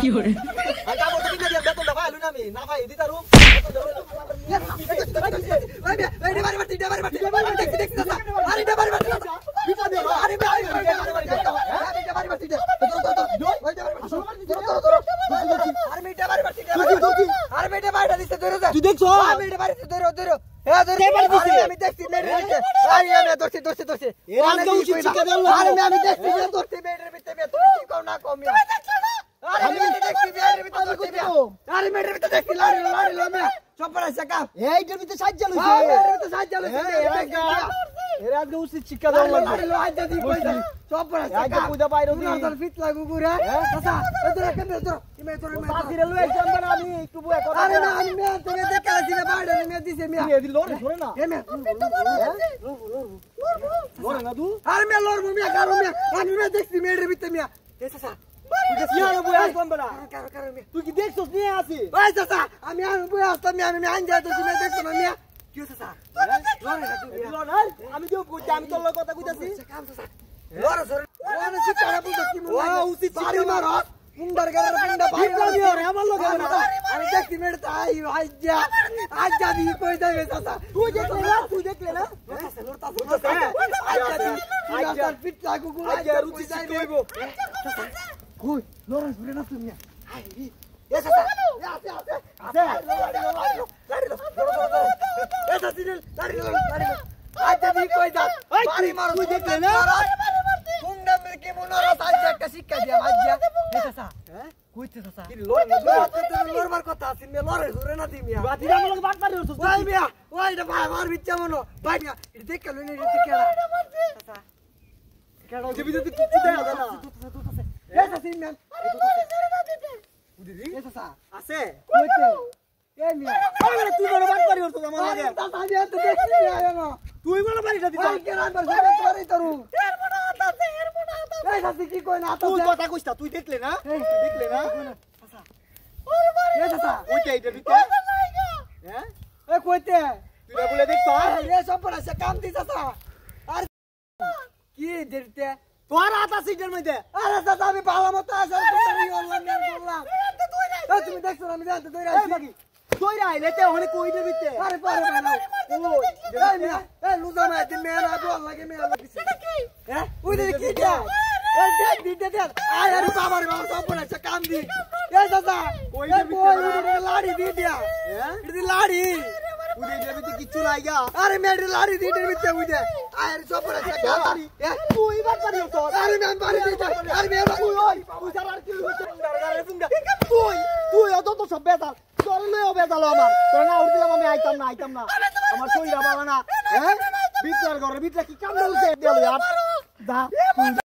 Fiore. Ang kamu tuh dia betul dah lu nami. Nak fai di tarum. তুই দেখছো আমি দেখছি এইটার ভিতরে সাহায্য লইছে এর আগে উচিত শিক্ষা দেওয়া লাগবে আগে পূজা বাইরে ফিট লাগু গুরা পাখিরে লই একদম না আমি একটু বয়া কথা আরে না আমি মেয়ে তুমি দেখে আসি না বাইরে মেয়ে দিছে মেয়ে এদি লড়ে ধরে না লড়ে না তুই আরে মেয়ে লড়বো মেয়ে কারো মেয়ে আমি মেয়ে দেখছি মেয়ের ভিতরে মেয়ে এ চাচা তুই যে সিয়ানো বয়া আসলাম বড়া কারো মেয়ে তুই কি দেখছস নিয়ে আসি ওই চাচা আমি বয়ে আসতাম আমি আনজা তো মেয়ে দেখছো না মেয়ে কি চাচা লড়ে না তুমি আমি কেউ কইতে আমি তোর কথা কইতাছি কাম চাচা লড়ে সরে ওরে শিকারা বুঝছ কি মন ও উচিত বাড়ি মার মুন্ডার গারে মুন্ডা ভাই দিও রে আমার লগে না আমি দেখছি মেয়ে তাই আজ্জা দি কই যাবে চাচা তুই দেখলে না আজ্জা ফিট লাগু গুলা আজ্জা রুচি কইব কই লড়ে সরে না তুমি এ চাচা আজ্জা দি কই যা বাড়ি মার তুই দেখলে না মুন্ডা মে কি মনোরা আজ্জা একটা শিক্ষা দিয়া আজ্জা এ চাচা কইতে চাচা কি লড়ে না লড়বার কথা আছে মে লড়ে সরে না তুমি বাতি আমার লগে বাট পারি হছস ওই মিয়া ওই এটা ভাই আমার বিচ্চা মনো ভাই মিয়া এটা দেখে লইনি এটা কেডা চাচা কেডা যে ভিতরে কিছু দেয়া যায় না এ চাচা মিয়া বুঝলি এ চাচা আছে কইতে এ মিয়া আরে তুই বড় বাট পারি হছস আমার লগে চাচা আমি তো দেখছি আয় না তুই বড় বাড়িটা দিছ ভাই কেন আবার সরে তোরে তরু এর মনে আতাছে এই চাচা কি কই না তুই আতাছে কথা কইছ তুই দেখলে না তুই দেখলে না চাচা ওরে বাড়ি এ চাচা ওইটা এইটা ভিতরে হ্যাঁ এ কইতে তুই না বলে দেখছ এ সব পড়া সে কাম দি চাচা আর কি দিতে তোর হাত আছে এটার মধ্যে আরে চাচা আমি ভালো মতো আছে তুমি অনলাইন করলাম তুমি দেখছো আমি জানতে দইরা এই বাকি তুই রাইলে তে ওখানে কইতে ভিতরে আরে পারে ভালো ওই এই মিয়া এই লুজা মা দিন মেরা বল লাগে মেরা লাগিছে হ্যাঁ ওই দেখি কি দে এই দে আরে বাবা রে বাবা সব পড়া সে কাম দি এই চাচা কই এই বই লাড়ি দি দিয়া হ্যাঁ ইদি লাড়ি তুই এটার ভিতরে কিচ্ছু নাই গা আরে মেয়ের লাড়ি দি দিতে ভিতরে উইদে আরে সব পড়া সে কাম দি তুই বাট পারি হছস আরে ম্যান বাড়ি দিতে আরে মেয়ে তুই ওই তুই সারা আর কি হচ্ছে তুই অত তো সব বেতাল তোর লইও বেতাল আমার তোর না উঠছিলাম আমি আইতাম না আমার শরীর বাবা না হ্যাঁ ভিতর ঘরে ভিতরে কি কাম দিল দে আর দা